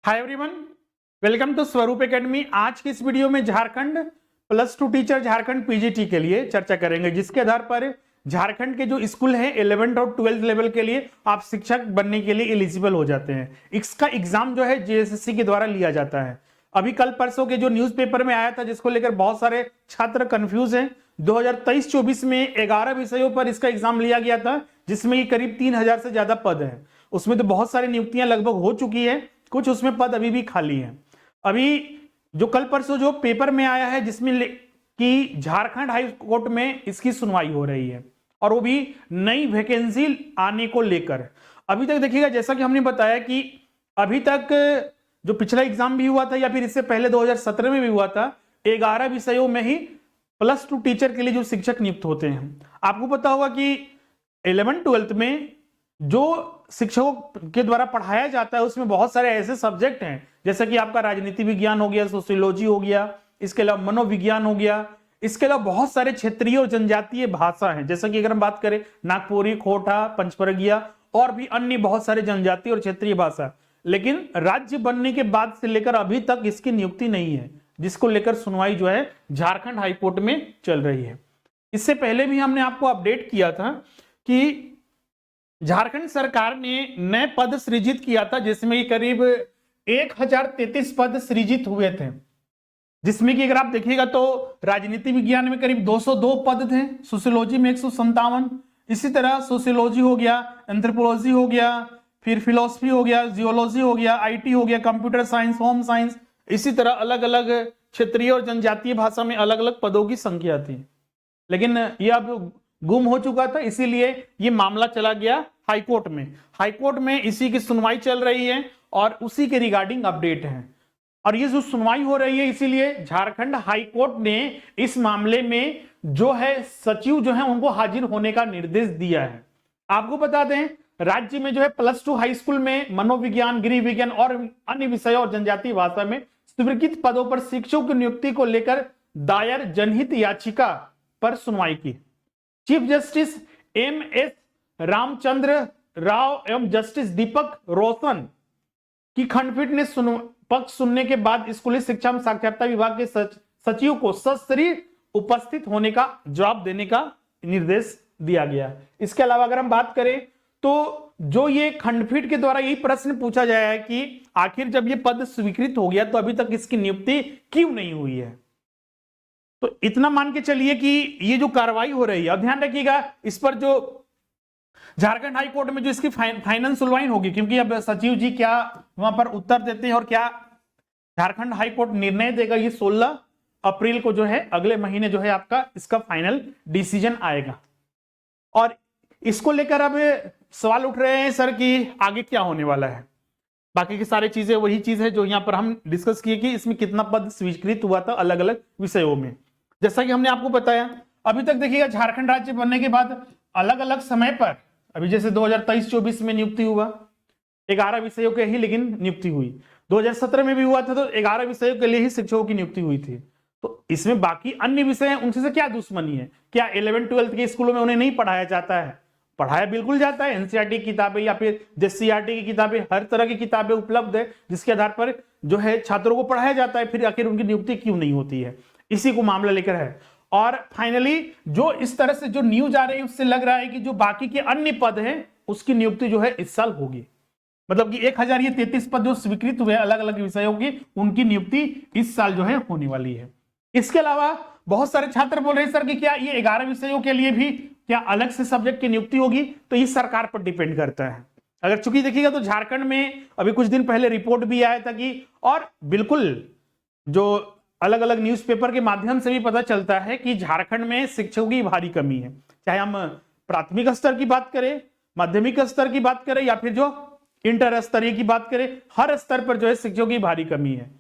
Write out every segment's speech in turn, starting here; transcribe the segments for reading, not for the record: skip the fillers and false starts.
Hi everyone, welcome to स्वरूप academy. आज की इस वीडियो में झारखंड +2 टीचर झारखंड पीजीटी के लिए चर्चा करेंगे, जिसके आधार पर झारखंड के जो स्कूल हैं 11th और 12th लेवल के लिए आप शिक्षक बनने के लिए एलिजिबल हो जाते हैं। इसका एग्जाम जो है जेएसएससी के द्वारा लिया जाता है। अभी कल परसों के जो न्यूज़पेपर में आया था, जिसको लेकर बहुत सारे छात्र कंफ्यूज हैं। 2023-24 में 11 विषयों पर इसका एग्जाम लिया गया था, जिसमें करीब 3000 से ज्यादा पद हैं। उसमें तो बहुत सारी नियुक्तियां लगभग हो चुकी है, कुछ उसमें पद अभी भी खाली हैं। अभी जो कल परसों जो पेपर में आया है, जिसमें कि झारखंड हाई कोर्ट में इसकी सुनवाई हो रही है, और वो भी नई वैकेंसी आने को लेकर। अभी तक देखिएगा, जैसा कि हमने बताया कि अभी तक जो पिछला एग्जाम भी हुआ था या फिर इससे पहले 2017 में भी हुआ था, 11 विषयों में ही +2 टीचर के लिए जो शिक्षक नियुक्त होते हैं। आपको पता होगा कि 11th-12th में जो शिक्षकों के द्वारा पढ़ाया जाता है, उसमें बहुत सारे ऐसे सब्जेक्ट हैं, जैसे कि आपका राजनीति विज्ञान हो गया, सोशियोलॉजी हो गया, इसके अलावा मनोविज्ञान हो गया, इसके अलावा बहुत सारे क्षेत्रीय और जनजातीय भाषा हैं, जैसे कि अगर हम बात करें नागपुरी, खोटा, पंचपरगिया और भी अन्य बहुत सारे जनजातीय और क्षेत्रीय भाषा। लेकिन राज्य बनने के बाद से लेकर अभी तक इसकी नियुक्ति नहीं है, जिसको लेकर सुनवाई जो है झारखंड हाईकोर्ट में चल रही है। इससे पहले भी हमने आपको अपडेट किया था कि झारखंड सरकार ने नए पद सृजित किया था, जिसमें करीब 1033 पद सृजित हुए थे, जिसमें कि अगर आप देखिएगा तो राजनीति विज्ञान में करीब 202 पद थे, सोशियोलॉजी में 157, इसी तरह सोशियोलॉजी हो गया, एंथ्रोपोलॉजी हो गया, फिर फिलोसफी हो गया, जियोलॉजी हो गया, आईटी हो गया, कंप्यूटर साइंस, होम साइंस, इसी तरह अलग अलग क्षेत्रीय और जनजातीय भाषा में अलग अलग पदों की संख्या थी। लेकिन ये अब गुम हो चुका था, इसीलिए ये मामला चला गया हाईकोर्ट में। हाईकोर्ट में इसी की सुनवाई चल रही है और उसी के रिगार्डिंग अपडेट है। और ये जो सुनवाई हो रही है, इसीलिए झारखंड हाईकोर्ट ने इस मामले में जो है सचिव जो है उनको हाजिर होने का निर्देश दिया है। आपको बता दें, राज्य में जो है +2 हाई स्कूल में मनोविज्ञान, गृह विज्ञान और अन्य विषयों और जनजातीय भाषा में स्वीकृत पदों पर शिक्षकों की नियुक्ति को लेकर दायर जनहित याचिका पर सुनवाई की। Chief justice MS Ramchandra Rao एवं जस्टिस दीपक रोशन की खंडपीठ ने पक्ष सुनने के बाद स्कूली शिक्षा एवं साक्षरता विभाग के सचिव को सशरीर उपस्थित होने का जवाब देने का निर्देश दिया गया। इसके अलावा अगर हम बात करें तो जो ये खंडपीठ के द्वारा यही प्रश्न पूछा जाया है कि आखिर जब ये पद स्वीकृत हो गया तो अभी तक इसकी नियुक्ति क्यों नहीं हुई है। तो इतना मान के चलिए कि ये जो कार्रवाई हो रही है, अब ध्यान रखिएगा इस पर जो झारखंड हाई कोर्ट में जो इसकी फाइनल सुनवाई होगी, क्योंकि अब सचिव जी क्या वहां पर उत्तर देते हैं और क्या झारखंड हाई कोर्ट निर्णय देगा, ये 16 अप्रैल को जो है अगले महीने जो है आपका इसका फाइनल डिसीजन आएगा। और इसको लेकर अब सवाल उठ रहे हैं सर कि आगे क्या होने वाला है। बाकी की सारी चीजें वही चीज है जो यहाँ पर हम डिस्कस किए कि इसमें कितना पद स्वीकृत हुआ था अलग अलग विषयों में। जैसा कि हमने आपको बताया, अभी तक देखिएगा झारखंड राज्य बनने के बाद अलग अलग समय पर, अभी जैसे 2023-24 में नियुक्ति हुआ 11 विषयों के ही लेकिन नियुक्ति हुई, 2017 में भी हुआ था तो 11 विषयों के लिए ही शिक्षकों की नियुक्ति हुई थी। तो इसमें बाकी अन्य विषय हैं, उनसे से क्या दुश्मनी है? क्या 11th-12th के स्कूलों में उन्हें नहीं पढ़ाया जाता है? पढ़ाया बिल्कुल जाता है। एनसीईआरटी की किताबें या फिर जेसीईआरटी की किताबें, हर तरह की किताबें उपलब्ध है, जिसके आधार पर जो है छात्रों को पढ़ाया जाता है। फिर आखिर उनकी नियुक्ति क्यों नहीं होती है, इसी को मामला लेकर है। और फाइनली जो इस तरह से जो न्यूज आ रही है, उससे लग रहा है कि जो बाकी के अन्य पद हैं उसकी नियुक्ति जो है इस साल होगी। मतलब कि 1033 पद जो स्वीकृत हुए अलग अलग विषयों की, उनकी नियुक्ति इस साल जो है होने वाली है। इसके अलावा बहुत सारे छात्र बोल रहे हैं सर कि क्या ये 11 विषयों के लिए भी क्या अलग से सब्जेक्ट की नियुक्ति होगी? तो इस सरकार पर डिपेंड करता है। अगर चूंकि देखिएगा तो झारखंड में अभी कुछ दिन पहले रिपोर्ट भी आया था कि, और बिल्कुल जो अलग अलग न्यूज़पेपर के माध्यम से भी पता चलता है कि झारखंड में शिक्षकों की भारी कमी है। चाहे हम प्राथमिक स्तर की बात करें, माध्यमिक स्तर की बात करें या फिर जो इंटर स्तरीय की बात करें, हर स्तर पर जो है शिक्षकों की भारी कमी है।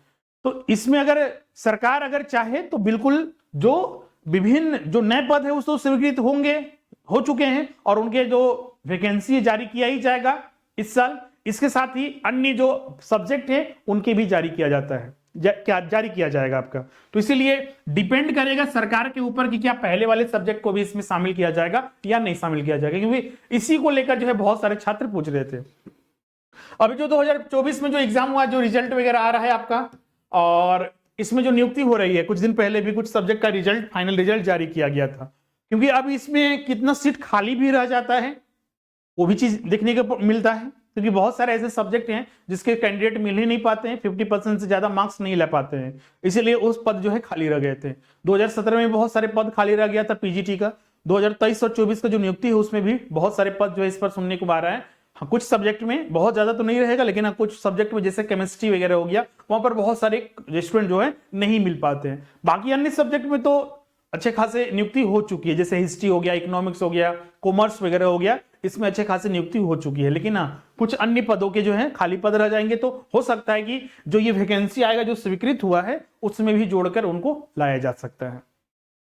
तो इसमें अगर सरकार अगर चाहे तो बिल्कुल जो विभिन्न जो नए पद है उसको स्वीकृत होंगे, हो चुके हैं, और उनके जो वैकेंसी जारी किया ही जाएगा इस साल। इसके साथ ही अन्य जो सब्जेक्ट है उनके भी जारी किया जाता है, जारी किया जाएगा आपका। तो इसीलिए डिपेंड करेगा सरकार के ऊपर कि क्या पहले वाले सब्जेक्ट को भी इसमें शामिल किया जाएगा या नहीं शामिल किया जाएगा, क्योंकि इसी को लेकर जो है बहुत सारे छात्र पूछ रहे थे। अभी जो 2024 में जो एग्जाम हुआ, जो रिजल्ट वगैरह आ रहा है आपका, और इसमें जो नियुक्ति हो रही है, कुछ दिन पहले भी कुछ सब्जेक्ट का रिजल्ट, फाइनल रिजल्ट जारी किया गया था, क्योंकि अब इसमें कितना सीट खाली भी रह जाता है वो भी चीज देखने को मिलता है, क्योंकि बहुत सारे ऐसे सब्जेक्ट हैं जिसके कैंडिडेट मिल ही नहीं पाते हैं, 50% से ज्यादा मार्क्स नहीं ले पाते हैं, इसीलिए उस पद जो है खाली रह गए थे। 2017 में बहुत सारे पद खाली रह गया था पीजीटी का। 2023 और 24 का जो नियुक्ति है उसमें भी बहुत सारे पद जो है इस पर सुनने को आ रहा है। हाँ, कुछ सब्जेक्ट में बहुत ज्यादा तो नहीं रहेगा, लेकिन हाँ, कुछ सब्जेक्ट में जैसे केमिस्ट्री वगैरह हो गया, वहां पर बहुत सारे स्टूडेंट जो है नहीं मिल पाते हैं। बाकी अन्य सब्जेक्ट में तो अच्छे खासे नियुक्ति हो चुकी है, जैसे हिस्ट्री हो गया, इकोनॉमिक्स हो गया, कॉमर्स वगैरह हो गया, इसमें अच्छे खासे नियुक्ति हो चुकी है। लेकिन हाँ, कुछ अन्य पदों के जो है खाली पद रह जाएंगे, तो हो सकता है कि जो ये वैकेंसी आएगा जो स्वीकृत हुआ है उसमें भी जोड़कर उनको लाया जा सकता है।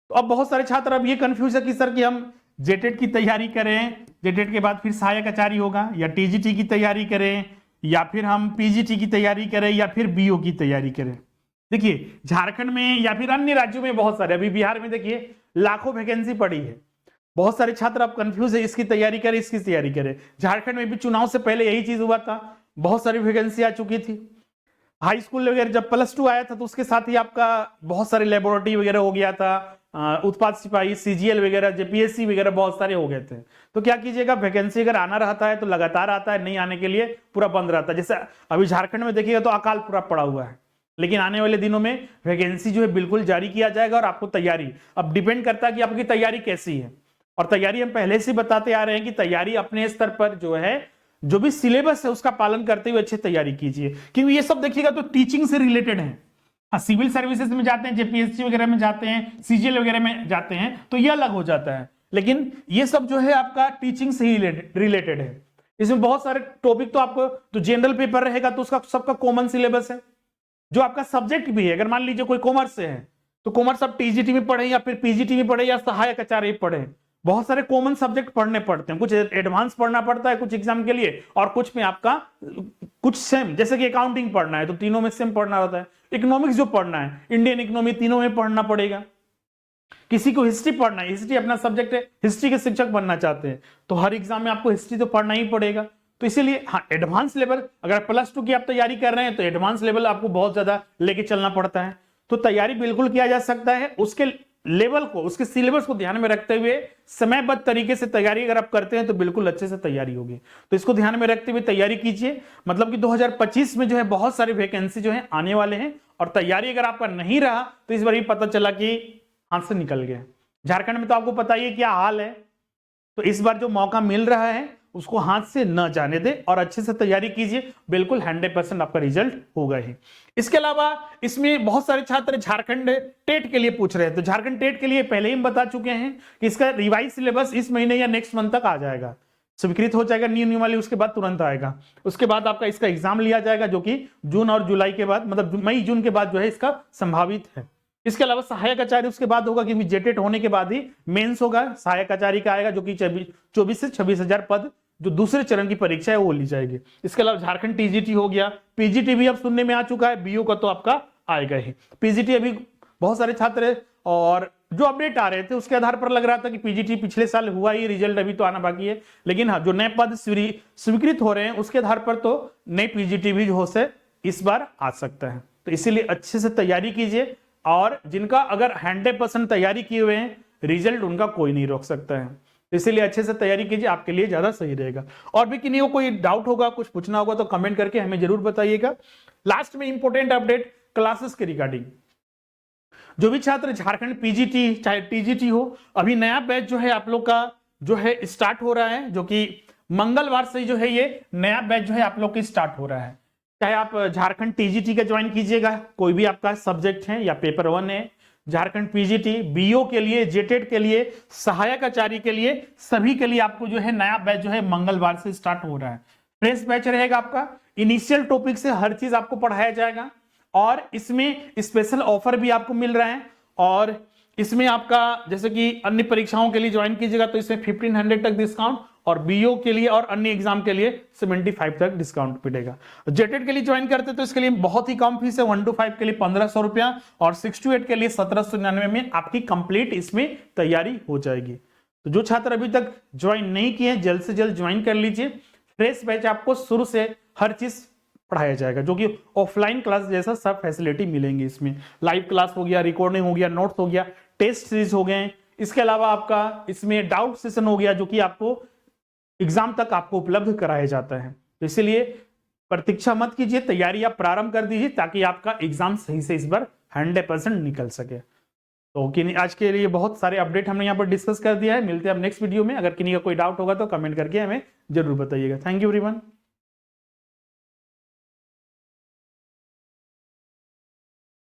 तो अब बहुत सारे छात्र अब ये कंफ्यूज है कि सर कि हम जेटेट की तैयारी करें, जेटेट के बाद फिर सहायक आचार्य होगा, या टीजीटी की तैयारी करें, या फिर हम पीजीटी की तैयारी करें, या फिर बीओ की तैयारी करें। देखिए झारखंड में या फिर अन्य राज्यों में बहुत सारे, अभी बिहार में देखिए लाखों वैकेंसी पड़ी है, बहुत सारे छात्र अब कंफ्यूज है, इसकी तैयारी करें इसकी तैयारी करें। झारखंड में भी चुनाव से पहले यही चीज हुआ था, बहुत सारी वैकेंसी आ चुकी थी। हाई स्कूल वगैरह जब +2 आया था तो उसके साथ ही आपका बहुत सारे लेबोरेटरी वगैरह हो गया था, उत्पाद सिपाही, सीजीएल वगैरह, जेपीएससी वगैरह बहुत सारे हो गए थे। तो क्या कीजिएगा, वैकेंसी अगर आना रहता है तो लगातार आता है, नहीं आने के लिए पूरा बंद रहता है। जैसे अभी झारखंड में देखिएगा तो अकाल पूरा पड़ा हुआ है, लेकिन आने वाले दिनों में वैकेंसी जो है बिल्कुल जारी किया जाएगा। और आपको तैयारी अब डिपेंड करता है कि आपकी तैयारी कैसी है, और तैयारी हम पहले से बताते आ रहे हैं कि तैयारी अपने स्तर पर जो है, जो भी सिलेबस है उसका पालन करते हुए अच्छी तैयारी कीजिए, क्योंकि ये सब देखिएगा तो टीचिंग से रिलेटेड है। सिविल सर्विसेज में जाते हैं, जेपीएससी वगैरह में जाते हैं, सीजीएल वगैरह में जाते हैं तो ये अलग हो जाता है, लेकिन ये सब जो है आपका टीचिंग से ही रिलेटेड है। इसमें बहुत सारे टॉपिक तो आपको, तो जनरल पेपर रहेगा तो उसका सबका कॉमन सिलेबस है। जो आपका सब्जेक्ट भी है, अगर मान लीजिए कोई कॉमर्स से है तो कॉमर्स आप टीजीटी में पढ़े, या फिर पीजीटी में पढ़े, या सहायक आचार्य पढ़े, बहुत सारे कॉमन सब्जेक्ट पढ़ने पड़ते हैं। कुछ एडवांस पढ़ना पड़ता है कुछ एग्जाम के लिए, और कुछ में आपका कुछ सेम, जैसे कि अकाउंटिंग पढ़ना है तो तीनों में सेम पढ़ना होता है। इकोनॉमिक्स जो पढ़ना है, इंडियन इकोनॉमी, तीनों में पढ़ना पड़ेगा। किसी को हिस्ट्री पढ़ना है, हिस्ट्री अपना सब्जेक्ट है, हिस्ट्री के शिक्षक बनना चाहते हैं तो हर एग्जाम में आपको हिस्ट्री तो पढ़ना ही पड़ेगा। तो इसीलिए हाँ, एडवांस लेवल, अगर +2 की आप तैयारी कर रहे हैं तो एडवांस लेवल आपको बहुत ज्यादा लेके चलना पड़ता है। तो तैयारी बिल्कुल किया जा सकता है, उसके लेवल को, उसके सिलेबस को ध्यान में रखते हुए समयबद्ध तरीके से तैयारी अगर आप करते हैं तो बिल्कुल अच्छे से तैयारी होगी। तो इसको ध्यान में रखते हुए तैयारी कीजिए, मतलब कि 2025 में जो है बहुत सारे वैकेंसी जो है आने वाले हैं, और तैयारी अगर आपका नहीं रहा तो इस बार ये पता चला कि हाथ से निकल गया। झारखंड में तो आपको पता ही है क्या हाल है, तो इस बार जो मौका मिल रहा है उसको हाथ से न जाने दे और अच्छे से तैयारी कीजिए, बिल्कुल 100% आपका रिजल्ट होगा ही। इसके अलावा इसमें बहुत सारे छात्र झारखंड टेट के लिए पूछ रहे हैं, तो झारखंड टेट के लिए पहले ही हम बता चुके हैं कि इसका रिवाइज सिलेबस इस महीने या नेक्स्ट मंथ तक आ जाएगा, स्वीकृत हो जाएगा न्यू वाली, उसके बाद तुरंत आएगा। उसके बाद आपका इसका एग्जाम लिया जाएगा, जो कि जून और जुलाई के बाद, मतलब मई जून के बाद जो है इसका संभावित है। इसके अलावा सहायक आचार्य उसके बाद होगा, क्योंकि जेटेट होने के बाद ही मेंस होगा, सहायक आचार्य का आएगा, जो कि 24 से 26,000 पद जो दूसरे चरण की परीक्षा है वो ली जाएगी। इसके अलावा झारखंड टीजीटी हो गया, पीजीटी भी अब सुनने में आ चुका है, बीओ का तो आपका आएगा ही। पीजीटी अभी बहुत सारे छात्र, और जो अपडेट आ रहे थे उसके आधार पर लग रहा था कि पीजीटी पिछले साल हुआ ही, रिजल्ट अभी तो आना बाकी है, लेकिन हाँ, जो नए पद स्वीकृत हो रहे हैं उसके आधार पर तो नए पीजीटी भी जो हो से इस बार आ सकता है। तो इसीलिए अच्छे से तैयारी कीजिए, और जिनका अगर 100% तैयारी किए हुए हैं, रिजल्ट उनका कोई नहीं रोक सकता है, इसीलिए अच्छे से तैयारी कीजिए, आपके लिए ज्यादा सही रहेगा। और भी किन्हीं को कोई डाउट होगा, कुछ पूछना होगा तो कमेंट करके हमें जरूर बताइएगा। लास्ट में इंपॉर्टेंट अपडेट क्लासेस के रिगार्डिंग, जो भी छात्र झारखंड पीजीटी चाहे टीजीटी हो, अभी नया बैच जो है आप लोग का जो है स्टार्ट हो रहा है, जो कि मंगलवार से जो है ये नया बैच जो है आप लोग की स्टार्ट हो रहा है। चाहे आप झारखंड टीजीटी का ज्वाइन कीजिएगा, कोई भी आपका सब्जेक्ट है या पेपर 1 है, झारखंड पीजीटी, बीओ के लिए, जेटेट के लिए, सहायक आचार्य के लिए, सभी के लिए आपको जो है नया बैच जो है मंगलवार से स्टार्ट हो रहा है। फ्रेश बैच रहेगा आपका, इनिशियल टॉपिक से हर चीज आपको पढ़ाया जाएगा, और इसमें स्पेशल ऑफर भी आपको मिल रहा है। और इसमें आपका जैसे कि अन्य परीक्षाओं के लिए ज्वाइन कीजिएगा तो इसमें 1500 तक डिस्काउंट, और बीओ के लिए और अन्य एग्जाम के लिए 75 तक डिस्काउंट मिलेगा। जेटेट के लिए ज्वाइन करते तो इसके लिए बहुत ही कम फीस है, 1 to 5 के लिए 1500 रुपया, और 6 to 8 के लिए 1799 में आपकी कंप्लीट इसमें तैयारी हो जाएगी। तो जो छात्र अभी तक ज्वाइन नहीं किए हैं जल्द से जल्द ज्वाइन कर लीजिए। फ्रेश बैच आपको शुरू से हर चीज पढ़ाया जाएगा, जो कि ऑफलाइन क्लास जैसा सब फैसिलिटी मिलेंगी इसमें। लाइव क्लास हो गया, रिकॉर्डिंग हो गया, नोट्स हो गया, टेस्ट सीरीज हो गए, इसके अलावा आपका इसमें डाउट सेशन हो गया, जो कि आपको एग्जाम तक आपको उपलब्ध कराया जाता है। तो इसीलिए प्रतीक्षा मत कीजिए, तैयारी आप प्रारंभ कर दीजिए ताकि आपका एग्जाम सही से इस बार 100% निकल सके। तो आज के लिए बहुत सारे अपडेट हमने यहाँ पर डिस्कस कर दिया है। मिलते हैं अब नेक्स्ट वीडियो में। अगर किसी का कोई डाउट होगा तो कमेंट करके हमें जरूर बताइएगा। Thank you everyone.